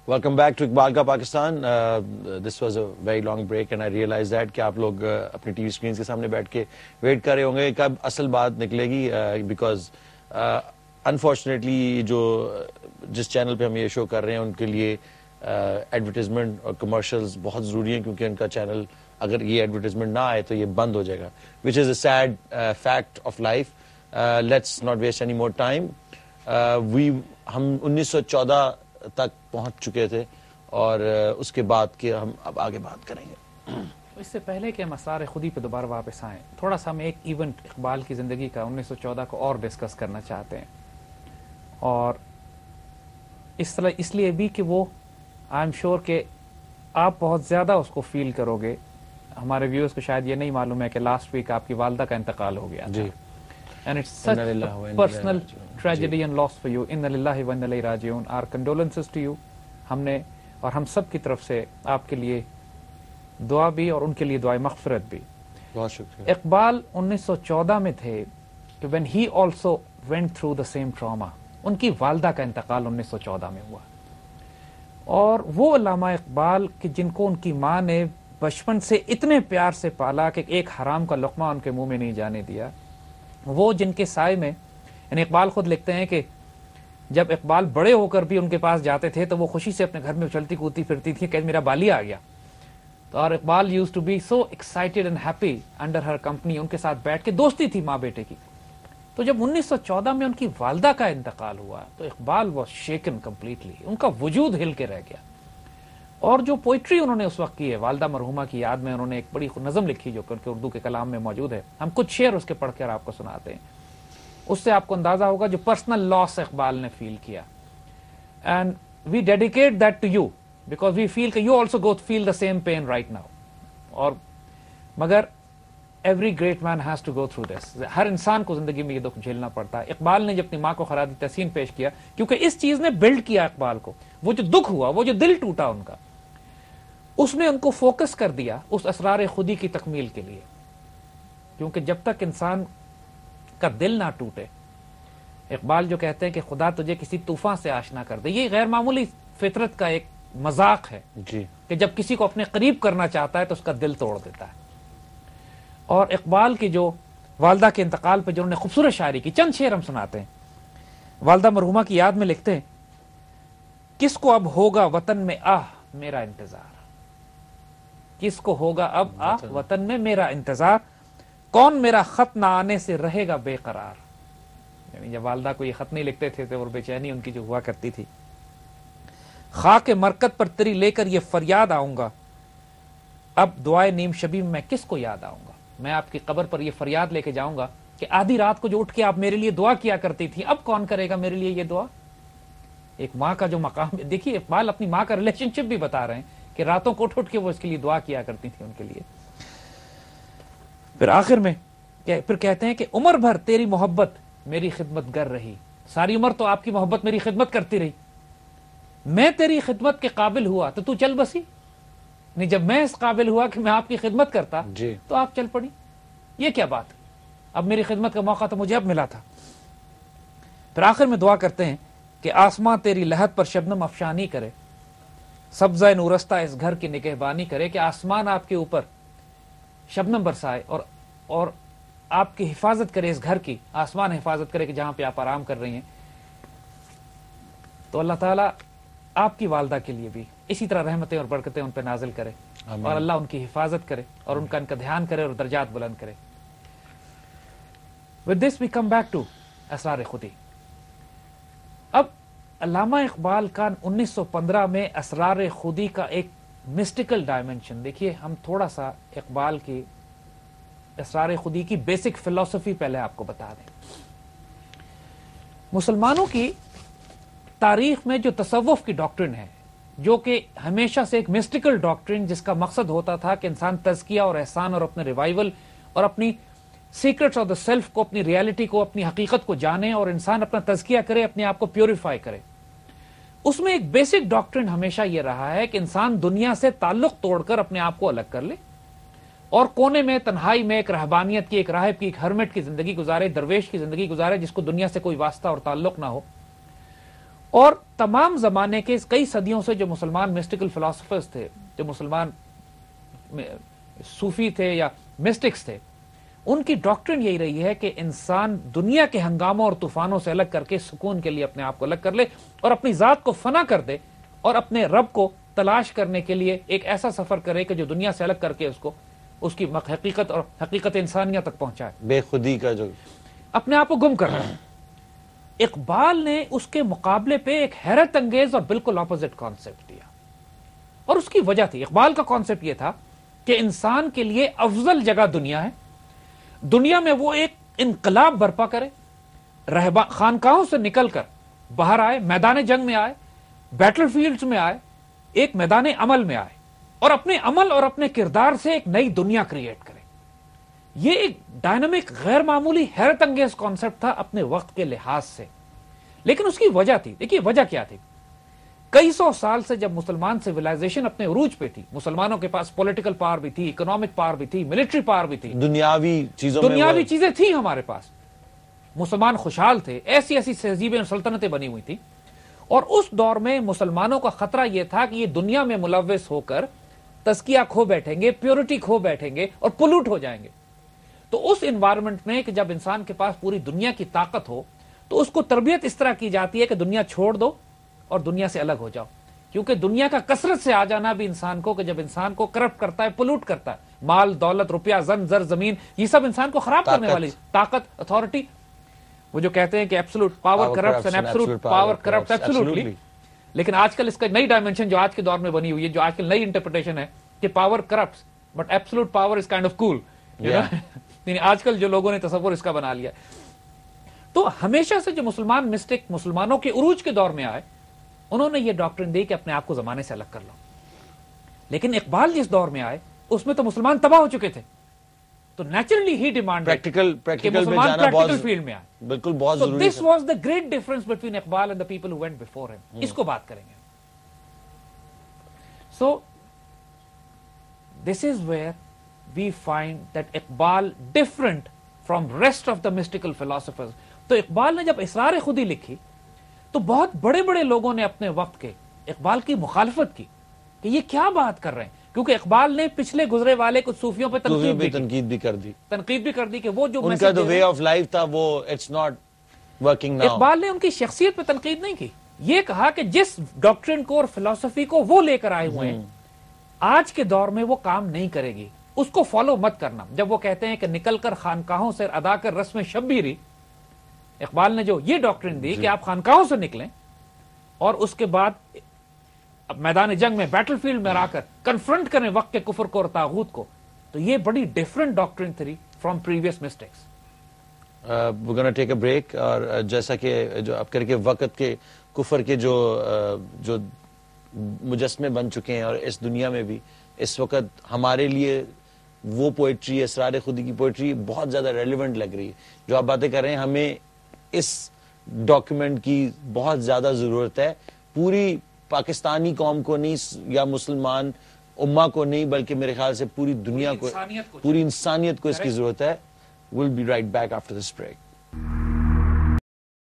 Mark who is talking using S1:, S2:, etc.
S1: Welcome back to Iqbal کا Pakistan. This was a very long break and I realise that کہ آپ لوگ اپنی ٹی وی اسکرینس کے سامنے بیٹھ کے ویٹ کر رہے ہوں گے کب اصل بات نکلے گی, بیکاز انفارچونیٹلی جو جس چینل پہ ہم یہ شو کر رہے ہیں ان کے لیے ایڈورٹیزمنٹ اور کمرشلز بہت ضروری ہیں, کیونکہ ان کا چینل اگر یہ ایڈورٹیزمنٹ نہ آئے تو یہ بند ہو جائے گا, which is a sad fact of life. Let's not waste any more time. ہم 1914 تک پہنچ چکے تھے اور اس کے بعد کہ ہم اب آگے بات کریں گے.
S2: اس سے پہلے کہ ہم اسرار خودی پہ دوبارہ واپس آئیں, تھوڑا سا ہم ایک ایونٹ اقبال کی زندگی کا 1914 کو اور ڈسکس کرنا چاہتے ہیں, اور اس لیے بھی کہ وہ آئی ایم شیور کہ آپ بہت زیادہ اس کو فیل کرو گے. ہمارے ویورز کو شاید یہ نہیں معلوم ہے کہ لاسٹ ویک آپ کی والدہ کا انتقال ہو گیا
S1: جی,
S2: and it's such a personal tragedy and loss for you. inna lillahi wa inna ilayhi raji'un. Our condolences to you. ہم نے اور ہم سب کی طرف سے آپ کے لیے دعا بھی اور ان کے لیے دعائے مغفرت بھی.
S1: بہت شکریہ.
S2: اقبال 1914 میں تھے کہ when he also went through the same trauma. ان کی والدہ کا انتقال 1914 میں ہوا, اور وہ علامہ اقبال کہ جن کو ان کی ماں نے بچپن سے اتنے پیار سے پالا کہ ایک حرام کا لقمہ ان کے منہ میں نہیں جانے دیا, وہ جن کے سائے میں, یعنی اقبال خود لکھتے ہیں کہ جب اقبال بڑے ہو کر بھی ان کے پاس جاتے تھے تو وہ خوشی سے اپنے گھر میں اچھلتی کودتی پھرتی تھی کہ میرا بالی آ گیا. تو اور Iqbal used to be so excited and happy under her company. ان کے ساتھ بیٹھ کے دوستی تھی ماں بیٹے کی. تو جب 1914 میں ان کی والدہ کا انتقال ہوا تو اقبال واز شیکن کمپلیٹلی, ان کا وجود ہل کے رہ گیا. اور جو پوئٹری انہوں نے اس وقت کی ہے والدہ مرحومہ کی یاد میں, انہوں نے ایک بڑی نظم لکھی جو کہ اردو کے کلام میں موجود ہے. ہم کچھ شعر اس کے پڑھ کر آپ کو سناتے ہیں, اس سے آپ کو اندازہ ہوگا جو پرسنل لاس اقبال نے فیل کیا. And we dedicate that to you because we feel کہ you also go feel the same pain right now. اور مگر every great man has to go through this. ہر انسان کو زندگی میں یہ دکھ جھیلنا پڑتا ہے. اقبال نے جب اپنی ماں کو خراج تحسین پیش کیا, کیونکہ اس چیز نے بلڈ کیا اقبال کو, وہ جو دکھ ہوا, وہ جو دل ٹوٹا ان کا, اس نے ان کو فوکس کر دیا اس اسرار خودی کی تکمیل کے لیے. کیونکہ جب تک انسان کا دل نہ ٹوٹے, اقبال جو کہتے ہیں کہ خدا تجھے کسی طوفان سے آشنا کر دے, یہ غیر معمولی فطرت کا ایک مذاق ہے
S1: جی,
S2: کہ جب کسی کو اپنے قریب کرنا چاہتا ہے تو اس کا دل توڑ دیتا ہے. اور اقبال کی جو والدہ کے انتقال پہ جنہوں نے خوبصورت شاعری کی, چند شعر ہم سناتے ہیں. والدہ مرحومہ کی یاد میں لکھتے ہیں, کس کو اب ہوگا وطن میں آہ میرا انتظار, کس کو ہوگا اب آہ وطن میں میرا انتظار, کون میرا خط نہ آنے سے رہے گا بے قرار. یعنی جب والدہ کو یہ خط نہیں لکھتے تھے تو اور بے چینی ان کی جو ہوا کرتی تھی. خاک مرکت پر تری لے کر یہ فریاد آؤں گا, اب دعائے نیم شبی میں کس کو یاد آؤں گا. میں آپ کی قبر پر یہ فریاد لے کے جاؤں گا کہ آدھی رات کو جو اٹھ کے آپ میرے لیے دعا کیا کرتی تھی, اب کون کرے گا میرے لیے یہ دعا. ایک ماں کا جو مقام, دیکھیے اقبال اپنی ماں کا ریلیشن شپ بھی بتا رہے ہیں کہ راتوں کو اٹھ کے وہ اس کے لیے دعا کیا کرتی تھی ان کے لیے. پھر آخر میں پھر کہتے ہیں کہ عمر بھر تیری محبت میری خدمت گر رہی. ساری عمر تو آپ کی محبت میری خدمت کرتی رہی, میں تیری خدمت کے قابل ہوا تو چل بسی. نہیں, جب میں اس قابل ہوا کہ میں آپ کی خدمت کرتا
S1: جی,
S2: تو آپ چل پڑی. یہ کیا بات ہے, اب میری خدمت کا موقع تو مجھے اب ملا تھا. پھر آخر میں دعا کرتے ہیں کہ آسمان تیری لہت پر شبنم افشانی کرے, سبزہ نورستہ اس گھر کی نگہبانی کرے. کہ آسمان آپ کے اوپر شبنم برسائے اور آپ کی حفاظت کرے, اس گھر کی آسمان حفاظت کرے کہ جہاں پہ آپ آرام کر رہی ہیں. تو اللہ تعالیٰ آپ کی والدہ کے لیے بھی اسی طرح رحمتیں اور برکتیں ان پہ نازل کرے, اور اللہ ان کی حفاظت کرے اور ان کا دھیان کرے اور درجات بلند کرے. With this we come back to اسرار خودی. اب علامہ اقبال کا 1915 میں اسرار خودی کا ایک مسٹیکل ڈائمنشن دیکھیے. ہم تھوڑا سا اقبال کی اسرار خودی کی بیسک فلسفی پہلے آپ کو بتا دیں. مسلمانوں کی تاریخ میں جو تصوف کی ڈاکٹرن ہے, جو کہ ہمیشہ سے ایک مسٹیکل ڈاکٹرن جس کا مقصد ہوتا تھا کہ انسان تزکیہ اور احسان اور اپنے ریوائول اور اپنی سیکرٹس آف دا سیلف کو, اپنی ریالٹی کو, اپنی حقیقت کو جانے اور انسان اپنا تزکیہ کرے, اپنے آپ کو پیوریفائی کرے. اس میں ایک بیسک ڈاکٹرن ہمیشہ یہ رہا ہے کہ انسان دنیا سے تعلق توڑ کر اپنے آپ کو الگ کر لے اور کونے میں تنہائی میں ایک رہبانیت کی, ایک راہب کی, ایک ہرمٹ کی زندگی گزارے, درویش کی زندگی گزارے, جس کو دنیا سے کوئی واسطہ اور تعلق نہ ہو. اور تمام زمانے کے کئی صدیوں سے جو مسلمان مسٹیکل فلاسفرز تھے، جو مسلمان صوفی تھے یا مسٹکس تھے، ان کی ڈاکٹرن یہی رہی ہے کہ انسان دنیا کے ہنگاموں اور طوفانوں سے الگ کر کے سکون کے لیے اپنے آپ کو الگ کر لے اور اپنی ذات کو فنا کر دے اور اپنے رب کو تلاش کرنے کے لیے ایک ایسا سفر کرے کہ جو دنیا سے الگ کر کے اس کی حقیقت اور حقیقت انسانیت تک پہنچائے،
S1: بے خودی کا جو
S2: اپنے آپ کو گم کر رہا ہے۔ اقبال نے اس کے مقابلے پہ ایک حیرت انگیز اور بالکل اپوزٹ کانسیپٹ دیا، اور اس کی وجہ تھی، اقبال کا کانسیپٹ یہ تھا کہ انسان کے لیے افضل جگہ دنیا ہے، دنیا میں وہ ایک انقلاب برپا کرے، خانقاہوں سے نکل کر باہر آئے، میدان جنگ میں آئے، بیٹل فیلڈز میں آئے، ایک میدان عمل میں آئے اور اپنے عمل اور اپنے کردار سے ایک نئی دنیا کریٹ کرے۔ یہ ایک ڈائنامک، غیر معمولی، حیرت انگیز کانسیپٹ تھا اپنے وقت کے لحاظ سے، لیکن اس کی وجہ تھی۔ دیکھیے وجہ کیا تھی؟ کئی سو سال سے جب مسلمان سیولائزیشن اپنے عروج پہ تھی، مسلمانوں کے پاس پولیٹیکل پاور بھی تھی، اکنامک پاور بھی تھی، ملٹری پاور بھی تھی،
S1: دنیاوی
S2: چیزیں تھیں ہمارے پاس، مسلمان خوشحال تھے، ایسی ایسی تہذیبیں اور سلطنتیں بنی ہوئی تھی، اور اس دور میں مسلمانوں کا خطرہ یہ تھا کہ یہ دنیا میں ملوث ہو کر تزکیہ کھو بیٹھیں گے، پیورٹی کھو بیٹھیں گے اور پولوٹ ہو جائیں گے۔ تو اس انوائرمنٹ میں کہ جب انسان کے پاس پوری دنیا کی طاقت ہو تو اس کو تربیت اس طرح کی جاتی ہے کہ دنیا چھوڑ دو اور دنیا سے الگ ہو جاؤ، کیونکہ دنیا کا کثرت سے آ جانا بھی انسان کو، کہ جب انسان کو کرپٹ کرتا ہے، پولوٹ کرتا ہے، مال، دولت، روپیہ، زن، زر، زمین، یہ سب انسان کو خراب کرنے والی، طاقت، اتھارٹی، وہ جو کہتے ہیں کہ absolute power corrupts and absolute power corrupts absolutely, لیکن آج کل اس کا نئی ڈائمنشن جو آج کے دور میں بنی ہوئی ہے، جو آج کل نئی انٹرپریٹیشن ہے کہ power corrupts but absolute power is kind of cool, آج کل جو لوگوں نے تصور اس کا بنا لیا۔ تو ہمیشہ سے جو مسلمان مسٹک مسلمانوں کے عروج کے دور میں آئے، انہوں نے یہ ڈاکٹرن دی کہ اپنے آپ کو زمانے سے الگ کر لو، لیکن اقبال جس دور میں آئے اس میں تو مسلمان تباہ ہو چکے تھے، تو نیچرلی ہی ڈیمانڈ
S1: پریکٹیکل
S2: فیلڈ میں آئے،
S1: بالکل بہت ضروری ہے۔
S2: This was the great difference between Iqbal and the people who went before ہم، اس کو بات کریں گے۔ So this is where we find that Iqbal different from rest of the mystical philosophers. تو اقبال نے جب اسرار خودی لکھی تو بہت بڑے بڑے لوگوں نے اپنے وقت کے اقبال کی مخالفت کی کہ یہ کیا بات کر رہے ہیں، کیونکہ اقبال نے پچھلے گزرے والے کچھ صوفیوں پہ تنقید بھی کر دی کہ وہ جو
S1: ان کا جو وے آف لائف تھا وہ it's not working now.
S2: Iqbal نے ان کی شخصیت پہ تنقید نہیں کی، یہ کہا کہ جس ڈاکٹرن کو اور فلسفی کو وہ لے کر آئے ہوئے ہیں آج کے دور میں وہ کام نہیں کرے گی، اس کو فالو مت کرنا۔ جب وہ کہتے ہیں کہ نکل کر خانقاہوں سے ادا کر رسم شبیری، اقبال نے جو یہ ڈاکٹرن دی کہ آپ خانقاہوں سے نکلیں اور اس کے بعد میدان جنگ میں، بیٹل فیلڈ میں آ کر کنفرنٹ کریں وقت کے کفر کو اور طاغوت کو، تو یہ بڑی ڈیفرنٹ ڈاکٹرن تھی from previous mistakes.
S1: we're gonna take a break، اور جیسا کہ جو اب کر کے وقت کے کفر کے جو مجسمے بن چکے ہیں، اور اس دنیا میں بھی اس وقت ہمارے لیے وہ پوئٹری، اسرار خودی کی پوئٹری بہت زیادہ ریلیونٹ لگ رہی ہے۔ جو آپ باتیں کر رہے ہیں، ہمیں اس ڈاکیومنٹ کی بہت زیادہ ضرورت ہے، پوری پاکستانی قوم کو نہیں یا مسلمان امہ کو نہیں، بلکہ میرے خیال سے پوری دنیا کو، پوری انسانیت کو اس کی ضرورت ہے۔ We'll be right back after this break.